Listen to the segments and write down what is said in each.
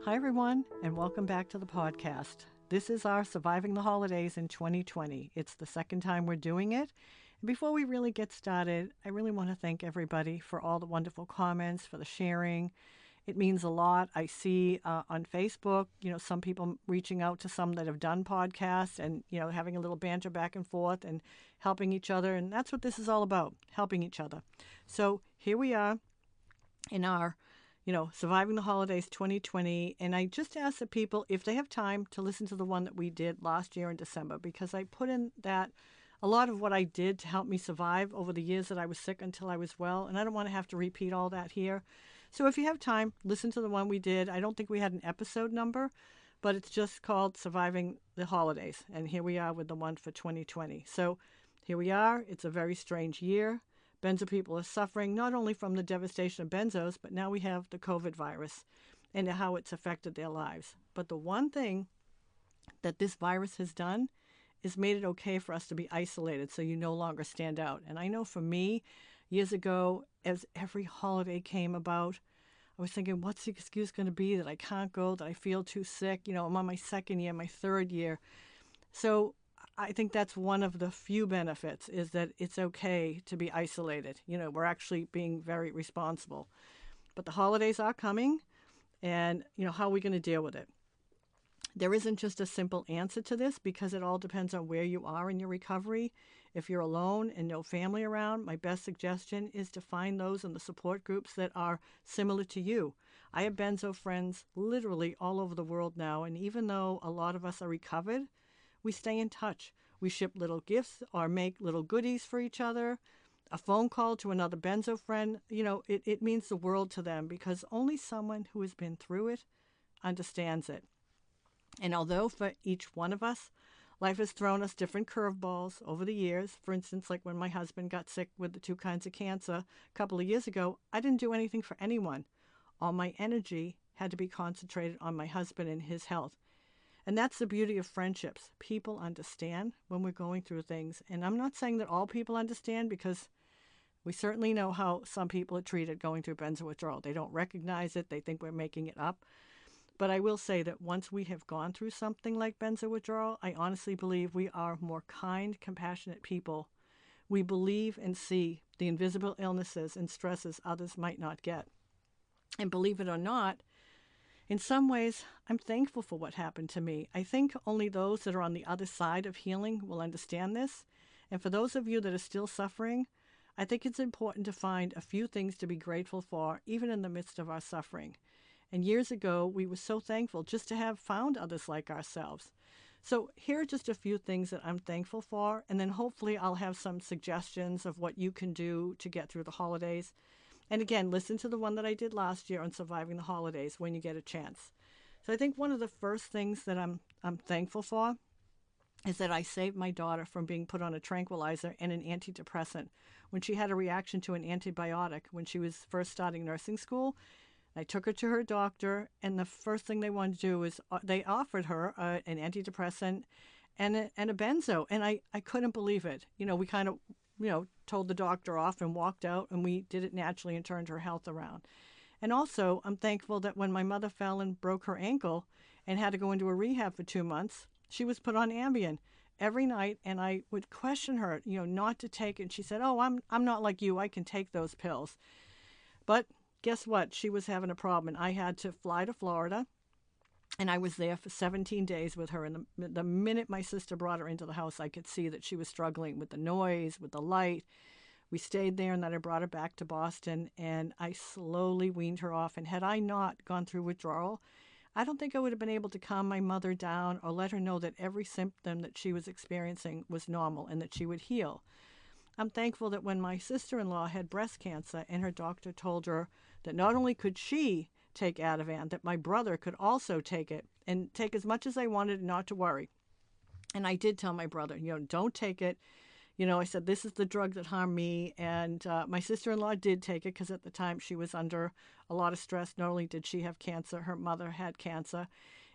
Hi, everyone, and welcome back to the podcast. This is our Surviving the Holidays in 2020. It's the second time we're doing it. And before we really get started, I really want to thank everybody for all the wonderful comments, for the sharing. It means a lot. I see on Facebook, some people reaching out to some that have done podcasts and, having a little banter back and forth and helping each other. And that's what this is all about, helping each other. So here we are in our Surviving the Holidays 2020. And I just ask the people, if they have time, to listen to the one that we did last year in December, because I put in that a lot of what I did to help me survive over the years that I was sick until I was well. And I don't want to have to repeat all that here. So if you have time, listen to the one we did. I don't think we had an episode number, but it's just called Surviving the Holidays. And here we are with the one for 2020. So here we are. It's a very strange year. Benzo people are suffering not only from the devastation of benzos, but now we have the COVID virus and how it's affected their lives. But the one thing that this virus has done is made it okay for us to be isolated so you no longer stand out. And I know for me, years ago, as every holiday came about, I was thinking, what's the excuse going to be that I can't go, that I feel too sick? I'm on my second year, my third year. So I think that's one of the few benefits, is that it's okay to be isolated. We're actually being very responsible. But the holidays are coming, and, how are we going to deal with it? There isn't just a simple answer to this, because it all depends on where you are in your recovery. If you're alone and no family around, my best suggestion is to find those in the support groups that are similar to you. I have benzo friends literally all over the world now, and even though a lot of us are recovered, we stay in touch. We ship little gifts or make little goodies for each other. A phone call to another benzo friend, it means the world to them, because only someone who has been through it understands it. And although for each one of us, life has thrown us different curveballs over the years, for instance, like when my husband got sick with the 2 kinds of cancer a couple of years ago, I didn't do anything for anyone. All my energy had to be concentrated on my husband and his health. And that's the beauty of friendships. People understand when we're going through things. And I'm not saying that all people understand, because we certainly know how some people are treated going through benzo withdrawal. They don't recognize it. They think we're making it up. But I will say that once we have gone through something like benzo withdrawal, I honestly believe we are more kind, compassionate people. We believe and see the invisible illnesses and stresses others might not get. And believe it or not, in some ways, I'm thankful for what happened to me. I think only those that are on the other side of healing will understand this. And for those of you that are still suffering, I think it's important to find a few things to be grateful for, even in the midst of our suffering. And years ago, we were so thankful just to have found others like ourselves. So here are just a few things that I'm thankful for, and then hopefully I'll have some suggestions of what you can do to get through the holidays. And again, listen to the one that I did last year on Surviving the Holidays when you get a chance. So I think one of the first things that I'm thankful for is that I saved my daughter from being put on a tranquilizer and an antidepressant when she had a reaction to an antibiotic when she was first starting nursing school. I took her to her doctor, and the first thing they wanted to do is they offered her an antidepressant and a benzo, and I couldn't believe it. We kind of told the doctor off and walked out, and we did it naturally and turned her health around. And also, I'm thankful that when my mother fell and broke her ankle and had to go into a rehab for 2 months, she was put on Ambien every night, and I would question her, not to take it. And she said, "Oh, I'm not like you. I can take those pills." But guess what? She was having a problem, and I had to fly to Florida. And I was there for 17 days with her. And the minute my sister brought her into the house, I could see that she was struggling with the noise, with the light. We stayed there, and then I brought her back to Boston, and I slowly weaned her off. And had I not gone through withdrawal, I don't think I would have been able to calm my mother down or let her know that every symptom that she was experiencing was normal and that she would heal. I'm thankful that when my sister-in-law had breast cancer and her doctor told her that not only could she take Ativan, that my brother could also take it and take as much as I wanted, not to worry. And I did tell my brother, don't take it. I said, this is the drug that harmed me. And my sister-in-law did take it, because at the time she was under a lot of stress. Not only did she have cancer, her mother had cancer.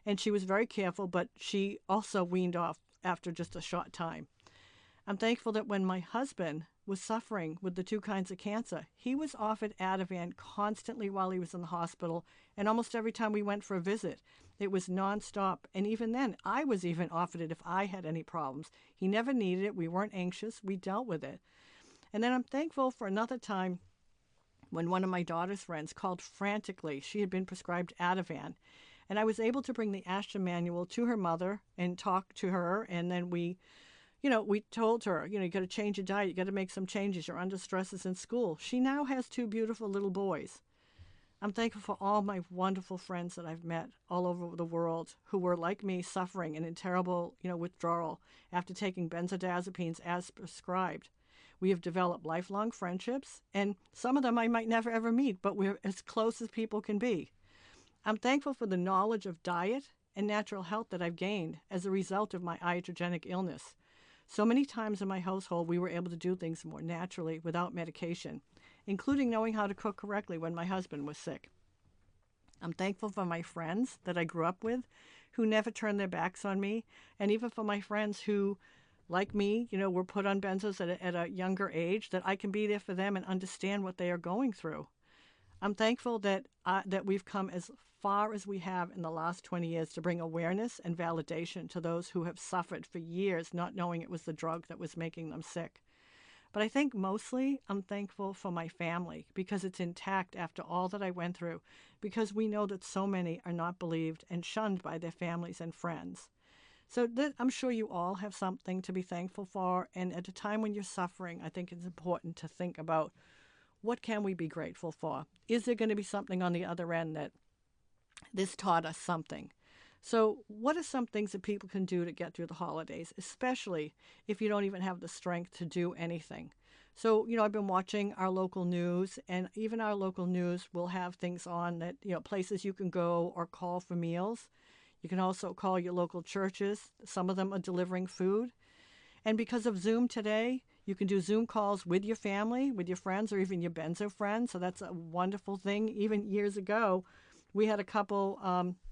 And she was very careful, but she also weaned off after just a short time. I'm thankful that when my husband was suffering with the two kinds of cancer. He was offered Ativan constantly while he was in the hospital, and almost every time we went for a visit. It was nonstop. And even then, I was even offered it if I had any problems. He never needed it. We weren't anxious. We dealt with it. And then I'm thankful for another time when one of my daughter's friends called frantically. She had been prescribed Ativan. And I was able to bring the Ashton manual to her mother and talk to her. And then we told her, you got to change your diet. You got to make some changes. You're under stresses in school. She now has two beautiful little boys. I'm thankful for all my wonderful friends that I've met all over the world who were like me, suffering and in terrible, withdrawal after taking benzodiazepines as prescribed. We have developed lifelong friendships, and some of them I might never ever meet, but we're as close as people can be. I'm thankful for the knowledge of diet and natural health that I've gained as a result of my iatrogenic illness. So many times in my household, we were able to do things more naturally without medication, including knowing how to cook correctly when my husband was sick. I'm thankful for my friends that I grew up with who never turned their backs on me, and even for my friends who, like me, were put on benzos at a younger age, that I can be there for them and understand what they are going through. I'm thankful that we've come as far as we have in the last 20 years to bring awareness and validation to those who have suffered for years not knowing it was the drug that was making them sick. But I think mostly I'm thankful for my family because it's intact after all that I went through, because we know that so many are not believed and shunned by their families and friends. So I'm sure you all have something to be thankful for, and at a time when you're suffering, I think it's important to think about what can we be grateful for? Is there going to be something on the other end that this taught us something? So what are some things that people can do to get through the holidays, especially if you don't even have the strength to do anything? So, I've been watching our local news, and even our local news will have things on that, places you can go or call for meals. You can also call your local churches. Some of them are delivering food. And because of Zoom today, you can do Zoom calls with your family, with your friends, or even your benzo friends. So that's a wonderful thing. Even years ago, we had a couple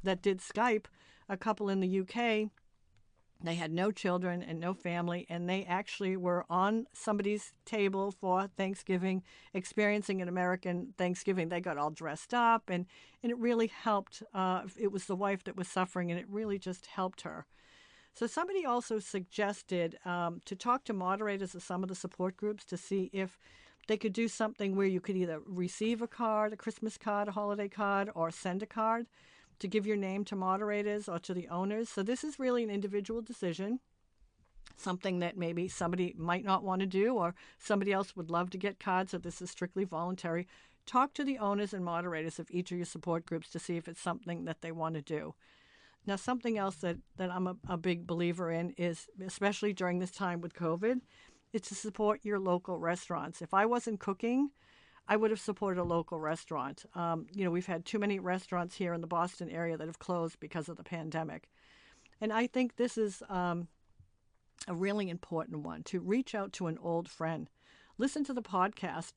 that did Skype, a couple in the UK. They had no children and no family, and they actually were on somebody's table for Thanksgiving, experiencing an American Thanksgiving. They got all dressed up, and it really helped. It was the wife that was suffering, and it really just helped her. So somebody also suggested to talk to moderators of some of the support groups to see if they could do something where you could either receive a card, a Christmas card, a holiday card, or send a card to give your name to moderators or to the owners. So this is really an individual decision, something that maybe somebody might not want to do, or somebody else would love to get cards, so this is strictly voluntary. Talk to the owners and moderators of each of your support groups to see if it's something that they want to do. Now, something else that I'm a big believer in is, especially during this time with COVID, is to support your local restaurants. If I wasn't cooking, I would have supported a local restaurant. We've had too many restaurants here in the Boston area that have closed because of the pandemic. And I think this is a really important one, to reach out to an old friend. Listen to the podcast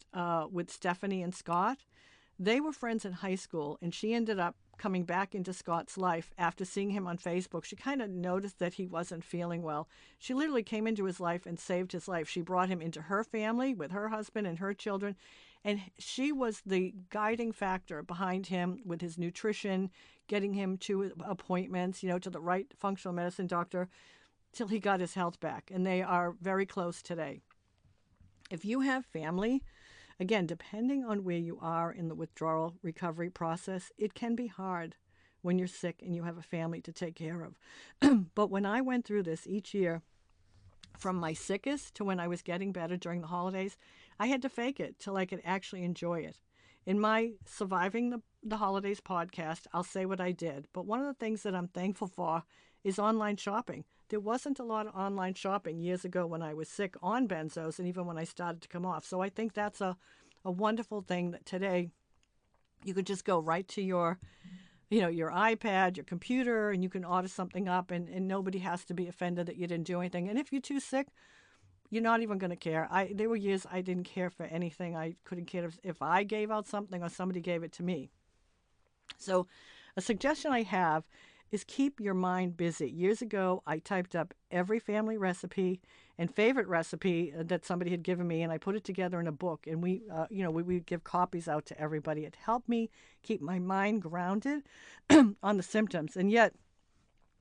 with Stephanie and Scott. They were friends in high school, and she ended up coming back into Scott's life after seeing him on Facebook. She kind of noticed that he wasn't feeling well. She literally came into his life and saved his life. She brought him into her family with her husband and her children, and she was the guiding factor behind him with his nutrition, getting him to appointments, to the right functional medicine doctor, till he got his health back. And they are very close today. If you have family, again, depending on where you are in the withdrawal recovery process, it can be hard when you're sick and you have a family to take care of. But when I went through this each year, from my sickest to when I was getting better during the holidays, I had to fake it till I could actually enjoy it. In my Surviving the Holidays podcast, I'll say what I did. But one of the things that I'm thankful for is online shopping. There wasn't a lot of online shopping years ago when I was sick on benzos, and even when I started to come off. So I think that's a wonderful thing that today you could just go right to your iPad, your computer, and you can order something up, and nobody has to be offended that you didn't do anything. And if you're too sick, you're not even going to care. There were years I didn't care for anything. I couldn't care if I gave out something or somebody gave it to me. So a suggestion I have is keep your mind busy. Years ago, I typed up every family recipe and favorite recipe that somebody had given me, and I put it together in a book. And we would give copies out to everybody. It helped me keep my mind grounded on the symptoms. And yet,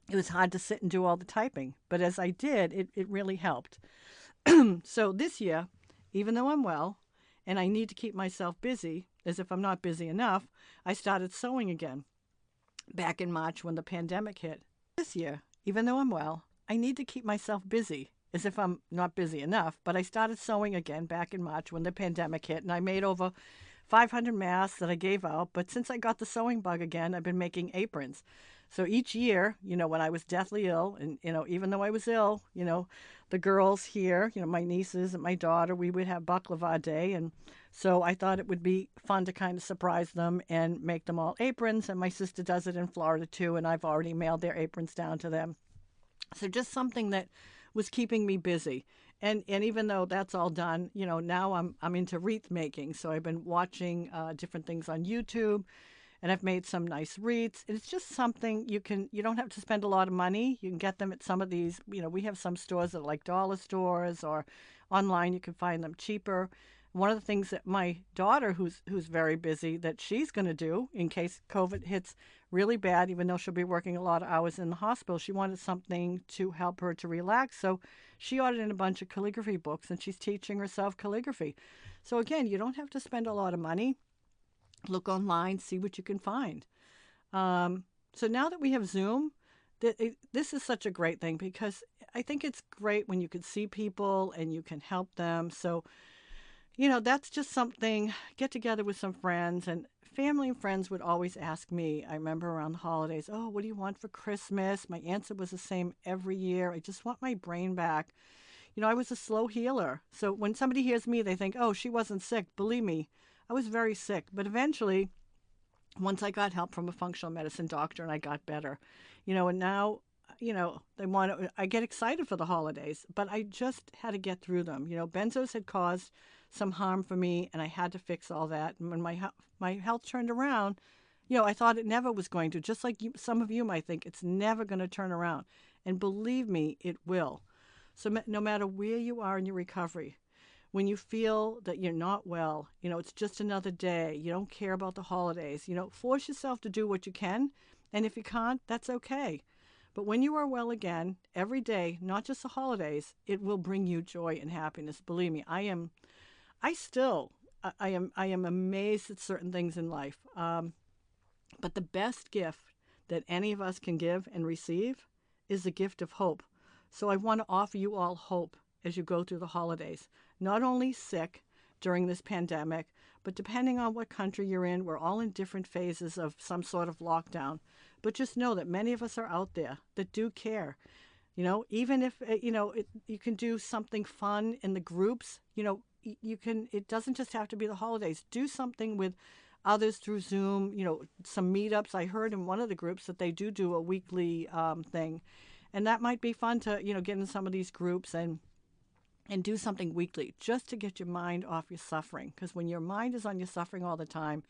it was hard to sit and do all the typing. But as I did, it really helped. So this year, even though I'm well and I need to keep myself busy, as if I'm not busy enough, I started sewing again back in March when the pandemic hit. This year, even though I'm well, I need to keep myself busy, as if I'm not busy enough, but I started sewing again back in March when the pandemic hit, and I made over 500 masks that I gave out. But since I got the sewing bug again, I've been making aprons. So each year, when I was deathly ill, and, even though I was ill, the girls here, my nieces and my daughter, we would have baklava day. And so I thought it would be fun to kind of surprise them and make them all aprons. And my sister does it in Florida too, and I've already mailed their aprons down to them. So just something that was keeping me busy. And even though that's all done, now I'm into wreath making. So I've been watching different things on YouTube, and I've made some nice wreaths. It's just something you don't have to spend a lot of money. You can get them at some of these, we have some stores that are like dollar stores, or online you can find them cheaper. One of the things that my daughter, who's very busy, that she's going to do in case COVID hits really bad, even though she'll be working a lot of hours in the hospital, she wanted something to help her to relax. So she ordered in a bunch of calligraphy books, and she's teaching herself calligraphy. So again, you don't have to spend a lot of money. Look online, see what you can find. So now that we have Zoom, this is such a great thing, because I think it's great when you can see people and you can help them. So, that's just something, get together with some friends. And family and friends would always ask me, I remember around the holidays, oh, what do you want for Christmas? My answer was the same every year. I just want my brain back. I was a slow healer. So when somebody hears me, they think, oh, she wasn't sick. Believe me, I was very sick. But eventually, once I got help from a functional medicine doctor, and I got better, and now, I get excited for the holidays, but I just had to get through them. Benzos had caused some harm for me, and I had to fix all that. And when my health turned around, I thought it never was going to. Just like some of you might think, it's never going to turn around. And believe me, it will. So no matter where you are in your recovery, when you feel that you're not well, it's just another day, you don't care about the holidays, force yourself to do what you can. And if you can't, that's okay. But when you are well again, every day, not just the holidays, it will bring you joy and happiness. Believe me, I am amazed at certain things in life. But the best gift that any of us can give and receive is the gift of hope. So I want to offer you all hope as you go through the holidays. Not only sick during this pandemic, but depending on what country you're in, we're all in different phases of some sort of lockdown. But just know that many of us are out there that do care. Even if, you can do something fun in the groups, you can, it doesn't just have to be the holidays. Do something with others through Zoom, some meetups. I heard in one of the groups that they do a weekly thing. And that might be fun to, get in some of these groups and do something weekly just to get your mind off your suffering. Because when your mind is on your suffering all the time,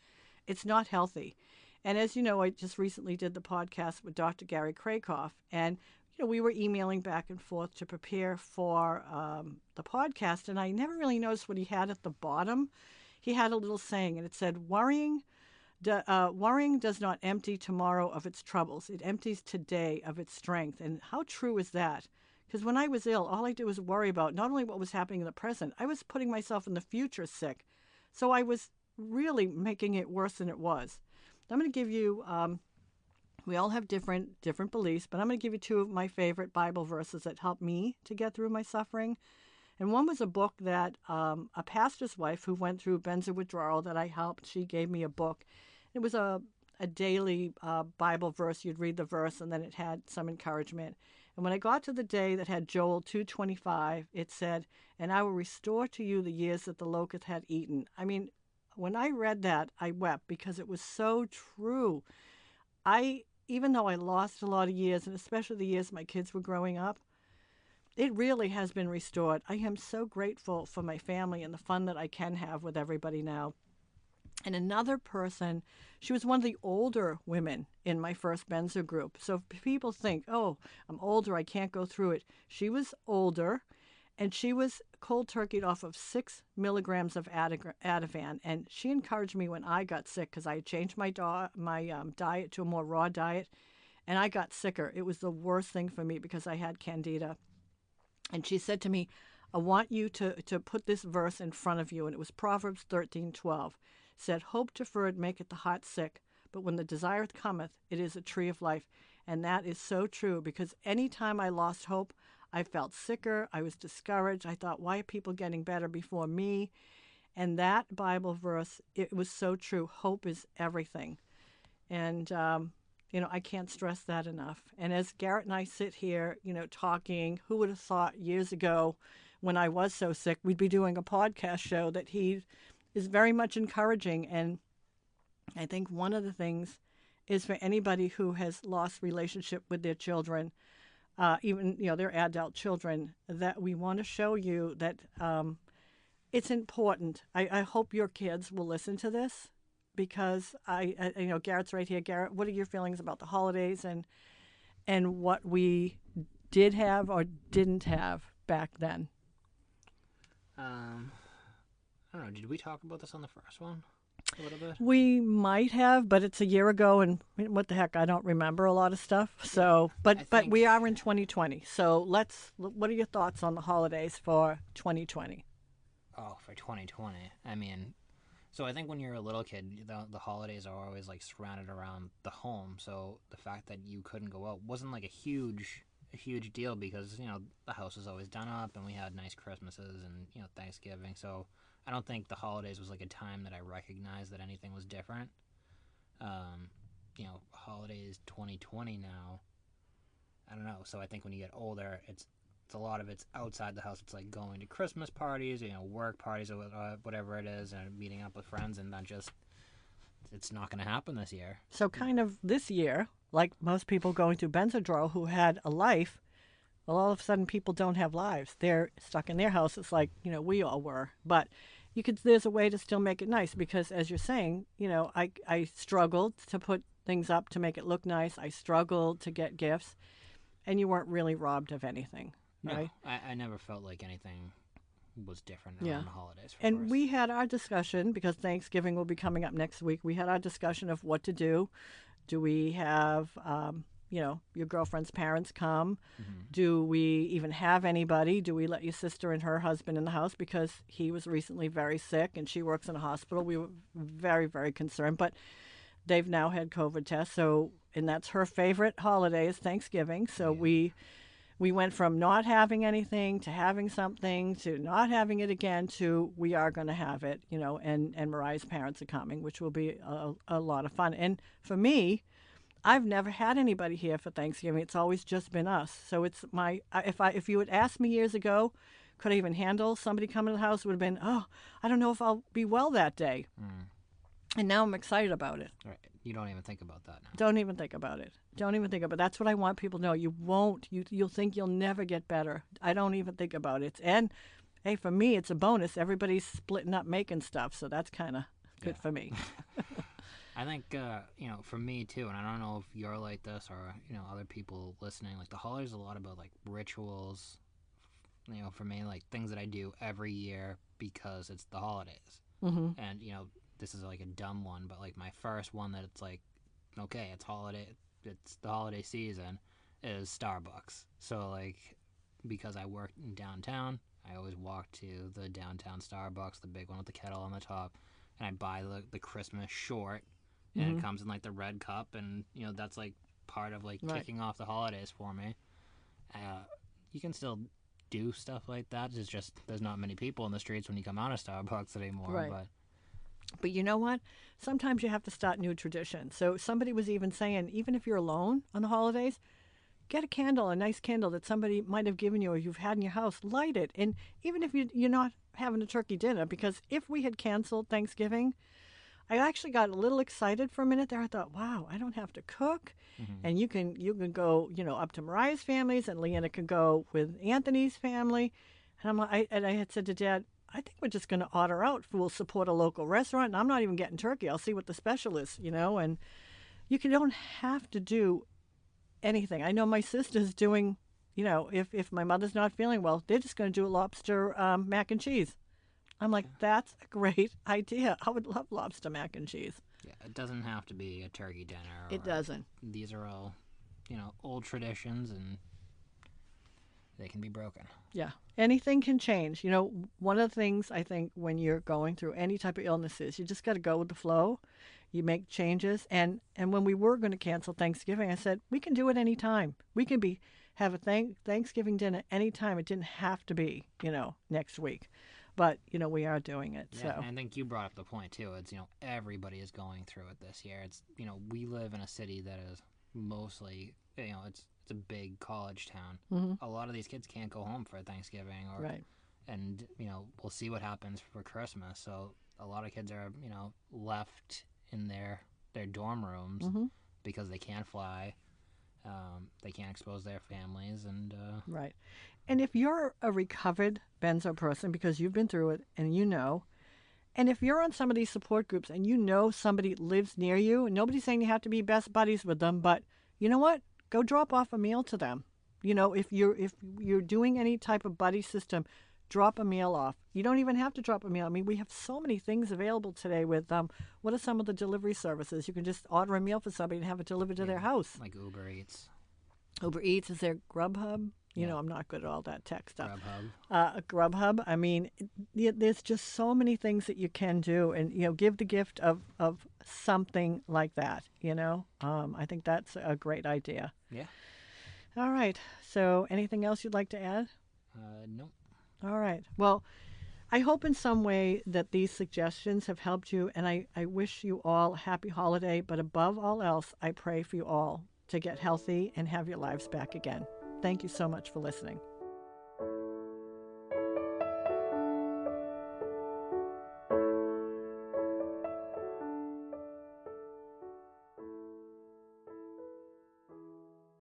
it's not healthy. And as you know, I just recently did the podcast with Dr. Gary Krakoff. And, we were emailing back and forth to prepare for the podcast. And I never really noticed what he had at the bottom. He had a little saying, and it said, worrying does not empty tomorrow of its troubles. It empties today of its strength. And how true is that? Because when I was ill, all I did was worry about not only what was happening in the present, I was putting myself in the future sick. So I was really making it worse than it was. I'm going to give you, we all have different beliefs, but I'm going to give you two of my favorite Bible verses that helped me to get through my suffering. And one was a book that a pastor's wife who went through benzo withdrawal that I helped, she gave me a book. It was a daily Bible verse. You'd read the verse, and then it had some encouragement. And when I got to the day that had Joel 2:25, it said, and I will restore to you the years that the locust had eaten. I mean, when I read that, I wept because it was so true. Even though I lost a lot of years, and especially the years my kids were growing up, it really has been restored. I am so grateful for my family and the fun that I can have with everybody now. And another person, she was one of the older women in my first Benzo group. So if people think, oh, I'm older, I can't go through it. She was older, and she was cold turkeyed off of 6 milligrams of Ativan. And she encouraged me when I got sick, because I had changed my diet to a more raw diet, and I got sicker. It was the worst thing for me because I had candida. And she said to me, I want you to put this verse in front of you. And it was Proverbs 13:12. Said, hope deferred maketh the heart sick, but when the desire cometh, it is a tree of life. And that is so true, because any time I lost hope, I felt sicker. I was discouraged. I thought, why are people getting better before me? And that Bible verse, it was so true. Hope is everything. And, I can't stress that enough. And as Garrett and I sit here, talking, who would have thought years ago when I was so sick, we'd be doing a podcast show that he is very much encouraging. And I think one of the things is for anybody who has lost relationship with their children, even, their adult children, that we want to show you that it's important. I hope your kids will listen to this, because Garrett's right here. Garrett, what are your feelings about the holidays and what we did have or didn't have back then? I don't know, did we talk about this on the first one a little bit? We might have, but it's a year ago, and what the heck, I don't remember a lot of stuff. So, but we are in 2020. So what are your thoughts on the holidays for 2020? Oh, for 2020. I mean, so I think when you're a little kid, the holidays are always like surrounded around the home. So the fact that you couldn't go out wasn't like a huge deal, because the house was always done up and we had nice Christmases and Thanksgiving. So I don't think the holidays was like a time that I recognized that anything was different. Holidays 2020 now, I don't know. So I think when you get older, it's a lot of it's outside the house. It's like going to Christmas parties, work parties, or whatever it is, and meeting up with friends, and it's not going to happen this year. So kind of this year, like most people going through Benzodrol who had a life, well, all of a sudden people don't have lives. They're stuck in their house. It's like, we all were. But there's a way to still make it nice, because as you're saying, I struggled to put things up to make it look nice. I struggled to get gifts, and you weren't really robbed of anything, right? No, I never felt like anything was different around the holidays. And we had our discussion, because Thanksgiving will be coming up next week. We had our discussion of what to do. Do we have, your girlfriend's parents come? Mm-hmm. Do we even have anybody? Do we let your sister and her husband in the house, because he was recently very sick and she works in a hospital? We were very, very concerned, but they've now had COVID tests. And that's her favorite holiday is Thanksgiving. So we went from not having anything to having something to not having it again to we are going to have it, and Mariah's parents are coming, which will be a lot of fun. And for me, I've never had anybody here for Thanksgiving. It's always just been us. So it's if you had asked me years ago, could I even handle somebody coming to the house, it would have been, I don't know if I'll be well that day. Mm. And now I'm excited about it. Right. You don't even think about that now. Don't even think about it. That's what I want people to know. You won't. You'll think you'll never get better. I don't even think about it. And, hey, for me, it's a bonus. Everybody's splitting up making stuff, so that's kind of good for me. I think, for me, too, and I don't know if you're like this or, other people listening, like the holidays are a lot about, like, rituals, for me, like things that I do every year because it's the holidays. Mm-hmm. And, this is like a dumb one, but like my first one that it's like, okay, it's the holiday season, is Starbucks. So like, because I work in downtown, I always walk to the downtown Starbucks, the big one with the kettle on the top, and I buy the Christmas short, and it comes in like the red cup, and that's like part of like kicking off the holidays for me. You can still do stuff like that. It's just there's not many people in the streets when you come out of Starbucks anymore. Right. But you know what? Sometimes you have to start new traditions. So somebody was even saying, even if you're alone on the holidays, get a candle, a nice candle that somebody might have given you or you've had in your house, light it. And even if you're not having a turkey dinner, because if we had canceled Thanksgiving, I actually got a little excited for a minute there. I thought, wow, I don't have to cook. Mm-hmm. And you can go, up to Mariah's families, and Leanna can go with Anthony's family. And I had said to Dad, I think we're just going to order out. We'll support a local restaurant. And I'm not even getting turkey. I'll see what the special is, and don't have to do anything. I know my sister's doing, if my mother's not feeling well, they're just going to do a lobster mac and cheese. I'm like, that's a great idea. I would love lobster mac and cheese. Yeah, it doesn't have to be a turkey dinner. It doesn't. These are all, old traditions, and they can be broken. Yeah. Anything can change. One of the things I think when you're going through any type of illness is you just got to go with the flow. You make changes. And when we were going to cancel Thanksgiving, I said, we can do it anytime. We can have a Thanksgiving dinner anytime. It didn't have to be, next week. But, we are doing it. Yeah, so. And I think you brought up the point, too. It's, everybody is going through it this year. It's, we live in a city that is mostly, it's a big college town. Mm-hmm. A lot of these kids can't go home for Thanksgiving. Right. And, we'll see what happens for Christmas. So a lot of kids are, left in their dorm rooms mm-hmm. because they can't fly. They can't expose their families. And right. And if you're a recovered benzo person because you've been through it and and if you're on some of these support groups and somebody lives near you, and nobody's saying you have to be best buddies with them, but you know what? Go drop off a meal to them. If you're doing any type of buddy system, drop a meal off. You don't even have to drop a meal. I mean, we have so many things available today with what are some of the delivery services? You can just order a meal for somebody and have it delivered to their house. Like Uber Eats. Uber Eats, is there Grubhub? I'm not good at all that tech stuff. Grubhub. Grubhub. I mean, there's just so many things that you can do, and give the gift of something like that. I think that's a great idea. Yeah. All right. So, anything else you'd like to add? No. All right. Well, I hope in some way that these suggestions have helped you, and I wish you all a happy holiday. But above all else, I pray for you all to get healthy and have your lives back again. Thank you so much for listening.